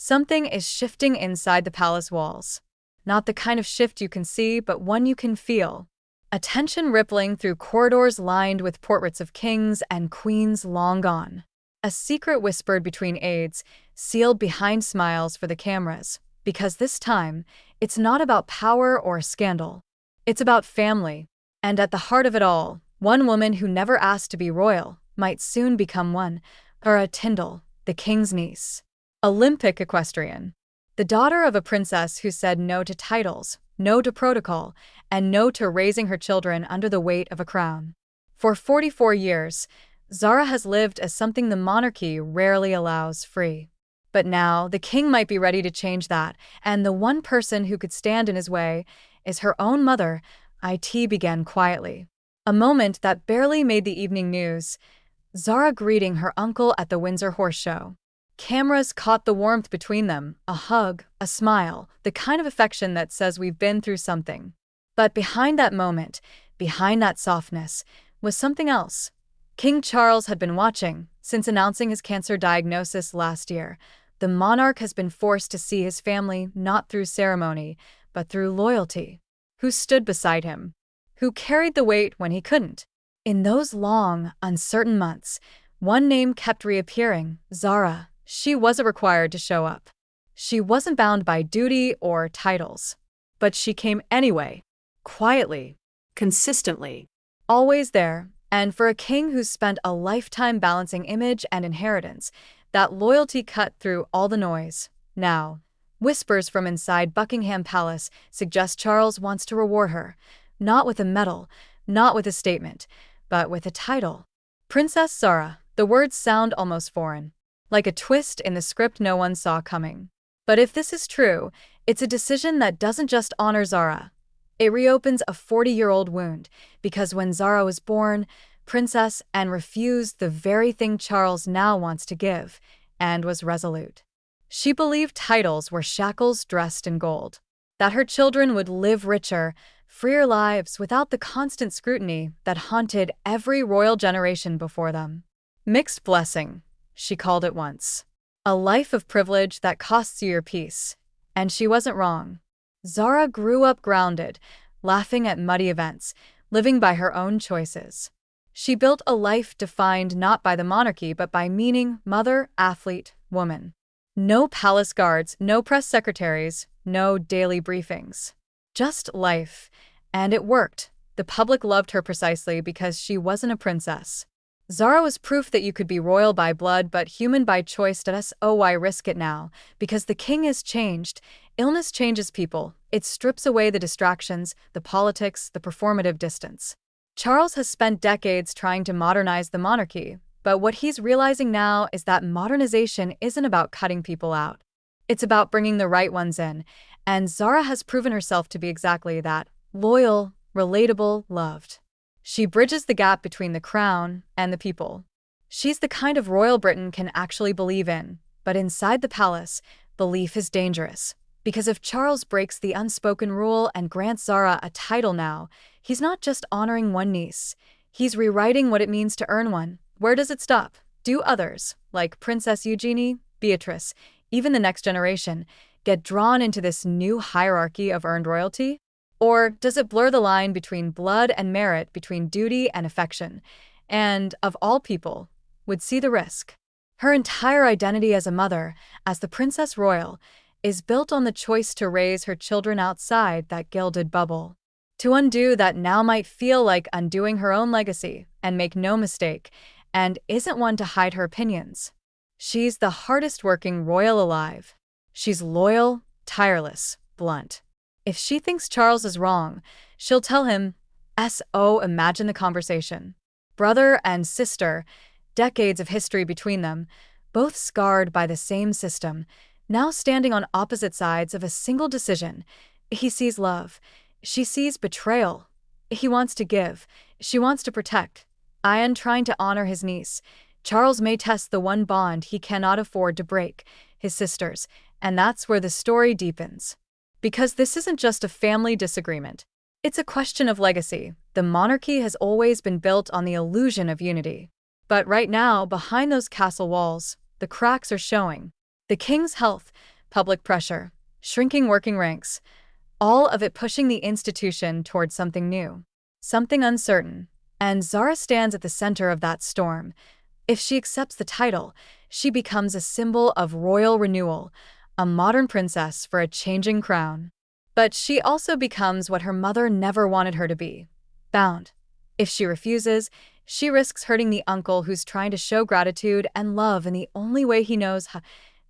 Something is shifting inside the palace walls. Not the kind of shift you can see, but one you can feel. A tension rippling through corridors lined with portraits of kings and queens long gone. A secret whispered between aides, sealed behind smiles for the cameras. Because this time, it's not about power or scandal. It's about family. And at the heart of it all, one woman who never asked to be royal might soon become one. Zara Tindall, the king's niece. Olympic equestrian. The daughter of a princess who said no to titles, no to protocol, and no to raising her children under the weight of a crown. For 44 years, Zara has lived as something the monarchy rarely allows free. But now, the king might be ready to change that, and the one person who could stand in his way is her own mother. It began quietly. A moment that barely made the evening news. Zara greeting her uncle at the Windsor Horse Show. Cameras caught the warmth between them, a hug, a smile, the kind of affection that says we've been through something. But behind that moment, behind that softness, was something else. King Charles had been watching since announcing his cancer diagnosis last year. The monarch has been forced to see his family not through ceremony, but through loyalty. Who stood beside him? Who carried the weight when he couldn't? In those long, uncertain months, one name kept reappearing, Zara. She wasn't required to show up. She wasn't bound by duty or titles. But she came anyway. Quietly. Consistently. Always there. And for a king who's spent a lifetime balancing image and inheritance, that loyalty cut through all the noise. Now, whispers from inside Buckingham Palace suggest Charles wants to reward her. Not with a medal, not with a statement, but with a title. Princess Zara. The words sound almost foreign. Like a twist in the script no one saw coming. But if this is true, it's a decision that doesn't just honor Zara. It reopens a 40-year-old wound, because when Zara was born, princess, and refused the very thing Charles now wants to give, and was resolute. She believed titles were shackles dressed in gold. That her children would live richer, freer lives without the constant scrutiny that haunted every royal generation before them. Mixed blessing, she called it once. A life of privilege that costs you your peace. And she wasn't wrong. Zara grew up grounded, laughing at muddy events, living by her own choices. She built a life defined not by the monarchy but by meaning, mother, athlete, woman. No palace guards, no press secretaries, no daily briefings. Just life. And it worked. The public loved her precisely because she wasn't a princess. Zara was proof that you could be royal by blood but human by choice. So why risk it now? Because the king has changed. Illness changes people. It strips away the distractions, the politics, the performative distance. Charles has spent decades trying to modernize the monarchy, but what he's realizing now is that modernization isn't about cutting people out. It's about bringing the right ones in, and Zara has proven herself to be exactly that: loyal, relatable, loved. She bridges the gap between the crown and the people. She's the kind of royal Britain can actually believe in, but inside the palace, belief is dangerous. Because if Charles breaks the unspoken rule and grants Zara a title now, he's not just honoring one niece. He's rewriting what it means to earn one. Where does it stop? Do others, like Princess Eugenie, Beatrice, even the next generation, get drawn into this new hierarchy of earned royalty? Or does it blur the line between blood and merit, between duty and affection? And, of all people, would see the risk. Her entire identity as a mother, as the Princess Royal, is built on the choice to raise her children outside that gilded bubble. To undo that now might feel like undoing her own legacy, and make no mistake, and isn't one to hide her opinions. She's the hardest working royal alive. She's loyal, tireless, blunt. If she thinks Charles is wrong, she'll tell him. Imagine the conversation. Brother and sister, decades of history between them, both scarred by the same system, now standing on opposite sides of a single decision. He sees love. She sees betrayal. He wants to give. She wants to protect. Ian trying to honor his niece. Charles may test the one bond he cannot afford to break, his sisters, and that's where the story deepens. Because this isn't just a family disagreement. It's a question of legacy. The monarchy has always been built on the illusion of unity. But right now, behind those castle walls, the cracks are showing. The king's health, public pressure, shrinking working ranks, all of it pushing the institution toward something new, something uncertain. And Zara stands at the center of that storm. If she accepts the title, she becomes a symbol of royal renewal, a modern princess for a changing crown. But she also becomes what her mother never wanted her to be: bound. If she refuses, she risks hurting the uncle who's trying to show gratitude and love in the only way he knows how.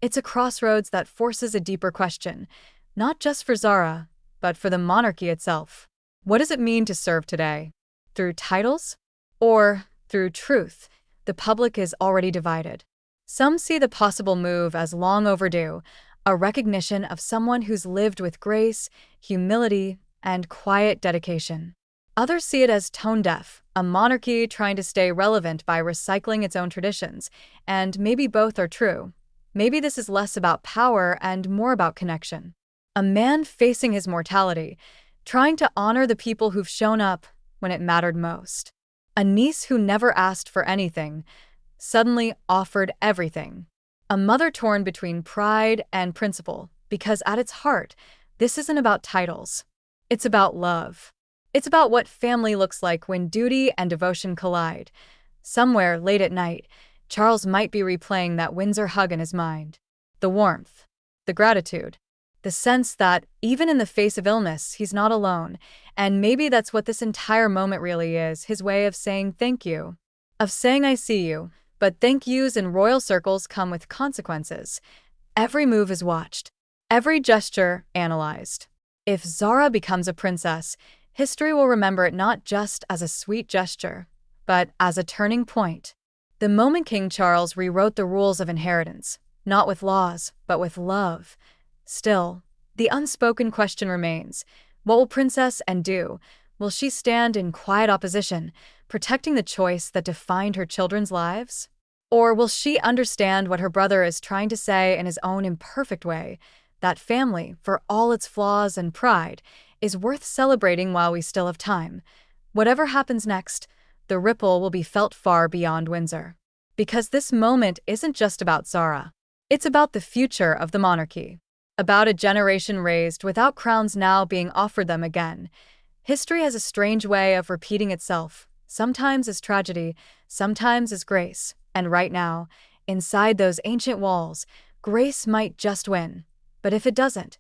It's a crossroads that forces a deeper question, not just for Zara, but for the monarchy itself. What does it mean to serve today? Through titles? Or through truth? The public is already divided. Some see the possible move as long overdue, a recognition of someone who's lived with grace, humility, and quiet dedication. Others see it as tone-deaf, a monarchy trying to stay relevant by recycling its own traditions, and maybe both are true. Maybe this is less about power and more about connection. A man facing his mortality, trying to honor the people who've shown up when it mattered most. A niece who never asked for anything, suddenly offered everything. A mother torn between pride and principle, because at its heart, this isn't about titles. It's about love. It's about what family looks like when duty and devotion collide. Somewhere late at night, Charles might be replaying that Windsor hug in his mind. The warmth, the gratitude, the sense that, even in the face of illness, he's not alone. And maybe that's what this entire moment really is, his way of saying thank you. Of saying I see you, but thank yous in royal circles come with consequences. Every move is watched, every gesture analyzed. If Zara becomes a princess, history will remember it not just as a sweet gesture, but as a turning point. The moment King Charles rewrote the rules of inheritance, not with laws, but with love. Still, the unspoken question remains: what will Princess Anne do? Will she stand in quiet opposition, protecting the choice that defined her children's lives? Or will she understand what her brother is trying to say in his own imperfect way, that family, for all its flaws and pride, is worth celebrating while we still have time? Whatever happens next, the ripple will be felt far beyond Windsor. Because this moment isn't just about Zara. It's about the future of the monarchy. About a generation raised without crowns now being offered them again. History has a strange way of repeating itself, sometimes as tragedy, sometimes as grace. And right now, inside those ancient walls, grace might just win. But if it doesn't,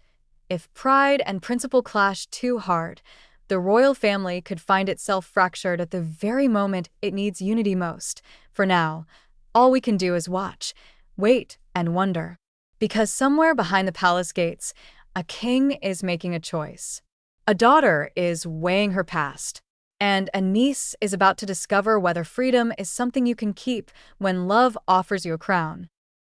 if pride and principle clash too hard, the royal family could find itself fractured at the very moment it needs unity most. For now, all we can do is watch, wait, and wonder. Because somewhere behind the palace gates, a king is making a choice. A daughter is weighing her past. And a niece is about to discover whether freedom is something you can keep when love offers you a crown.